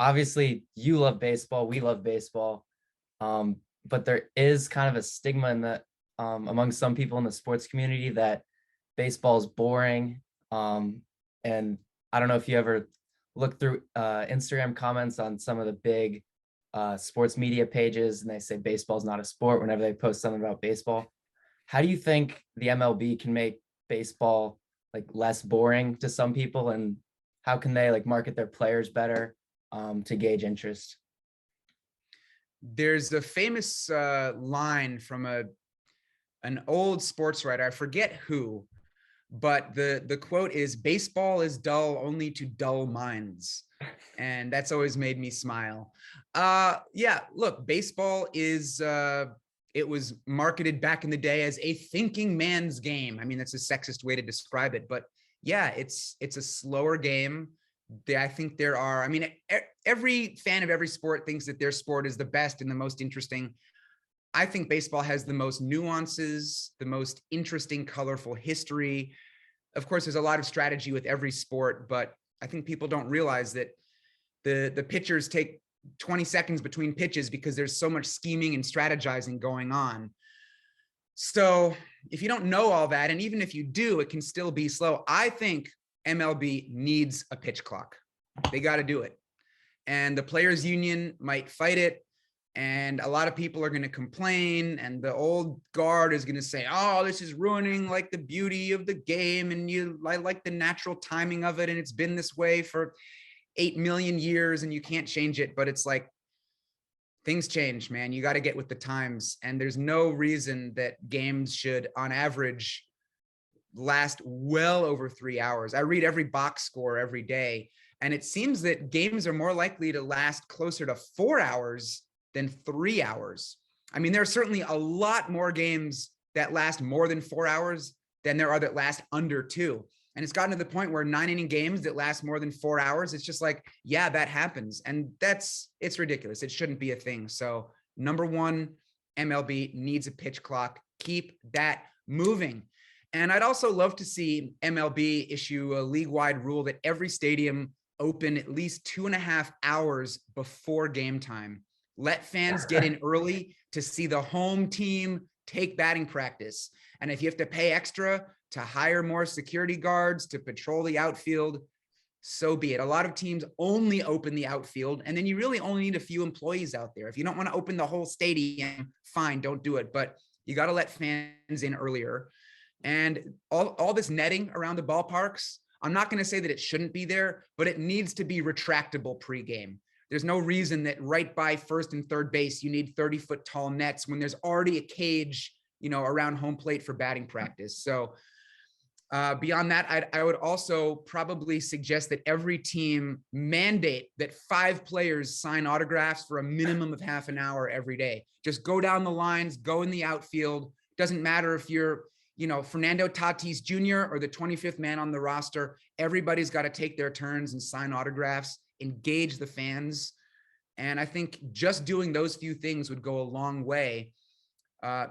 obviously you love baseball, we love baseball, but there is kind of a stigma in that among some people in the sports community that baseball is boring. And I don't know if you ever look through Instagram comments on some of the big sports media pages, and they say baseball is not a sport whenever they post something about baseball. How do you think the MLB can make baseball like less boring to some people, and how can they like market their players better to gauge interest? There's a famous line from an old sports writer. I forget who, but the quote is, "Baseball is dull only to dull minds," and that's always made me smile. Yeah, look, baseball is. It was marketed back in the day as a thinking man's game. I mean, that's a sexist way to describe it, but yeah, it's a slower game. I think there are. I mean, every fan of every sport thinks that their sport is the best and the most interesting. I think baseball has the most nuances, the most interesting, colorful history. Of course, there's a lot of strategy with every sport, but I think people don't realize that the pitchers take 20 seconds between pitches because there's so much scheming and strategizing going on. So if you don't know all that, and even if you do, it can still be slow. I think MLB needs a pitch clock. They got to do it. And the players union might fight it. And a lot of people are going to complain, and the old guard is going to say, oh, this is ruining like the beauty of the game. And I like the natural timing of it. And it's been this way for 8 million years and you can't change it. But it's like, things change, man. You got to get with the times. And there's no reason that games should, on average, last well over 3 hours. I read every box score every day, and it seems that games are more likely to last closer to 4 hours than 3 hours. I mean, there are certainly a lot more games that last more than 4 hours than there are that last under 2. And it's gotten to the point where 9-inning games that last more than 4 hours, it's just like, yeah, that happens. And it's ridiculous. It shouldn't be a thing. So number one, MLB needs a pitch clock. Keep that moving. And I'd also love to see MLB issue a league-wide rule that every stadium open at least 2.5 hours before game time. Let fans get in early to see the home team take batting practice. And if you have to pay extra to hire more security guards to patrol the outfield, so be it. A lot of teams only open the outfield, and then you really only need a few employees out there. If you don't want to open the whole stadium, fine, don't do it. But you got to let fans in earlier. And all this netting around the ballparks, I'm not going to say that it shouldn't be there, but it needs to be retractable pregame. There's no reason that right by first and third base, you need 30-foot tall nets when there's already a cage, around home plate for batting practice. So beyond that, I would also probably suggest that every team mandate that 5 players sign autographs for a minimum of half an hour every day. Just go down the lines, go in the outfield. Doesn't matter if you're, Fernando Tatis Jr. or the 25th man on the roster. Everybody's got to take their turns and sign autographs, engage the fans. And I think just doing those few things would go a long way.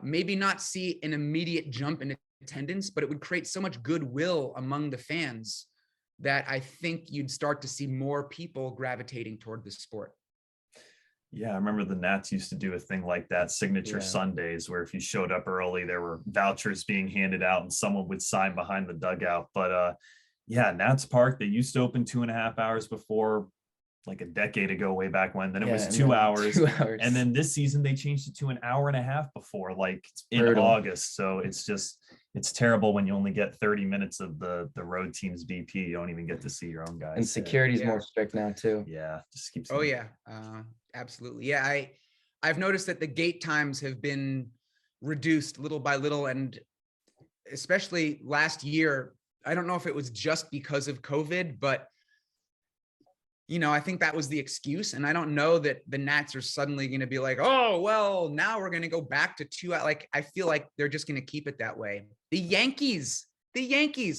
Maybe not see an immediate jump in attendance, but it would create so much goodwill among the fans that I think you'd start to see more people gravitating toward the sport. Yeah, I remember the Nats used to do a thing like that, signature Sundays, where if you showed up early, there were vouchers being handed out and someone would sign behind the dugout. But yeah, Nats Park, they used to open 2.5 hours before, like a decade ago, way back when. Then it was 2 hours. 2 hours. And then this season they changed it to an hour and a half before, like in August. So it's terrible when you only get 30 minutes of the road team's BP. You don't even get to see your own guys. And security's more strict now too. Yeah, just keeps. Oh yeah, absolutely. Yeah, I've noticed that the gate times have been reduced little by little, and especially last year. I don't know if it was just because of COVID, but I think that was the excuse. And I don't know that the Nats are suddenly going to be like, oh, well, now we're going to go back to 2. Like, I feel like they're just going to keep it that way. The Yankees,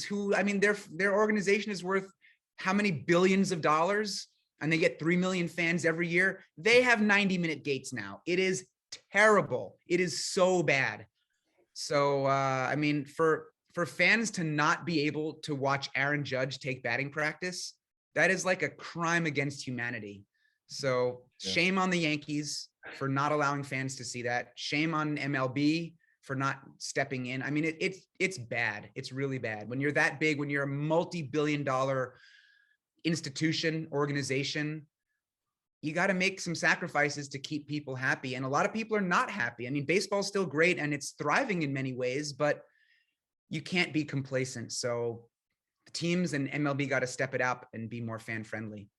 who, I mean, their organization is worth how many billions of dollars, and they get 3 million fans every year. They have 90-minute gates now. It is terrible. It is so bad. So, I mean, for fans to not be able to watch Aaron Judge take batting practice, that is like a crime against humanity. So Yeah. shame on the Yankees for not allowing fans to see that. Shame on MLB for not stepping in. I mean, it's bad. It's really bad. When you're that big, when you're a multi-billion-dollar institution, organization, you got to make some sacrifices to keep people happy. And a lot of people are not happy. I mean, baseball's still great and it's thriving in many ways, but you can't be complacent. So the teams and MLB got to step it up and be more fan friendly.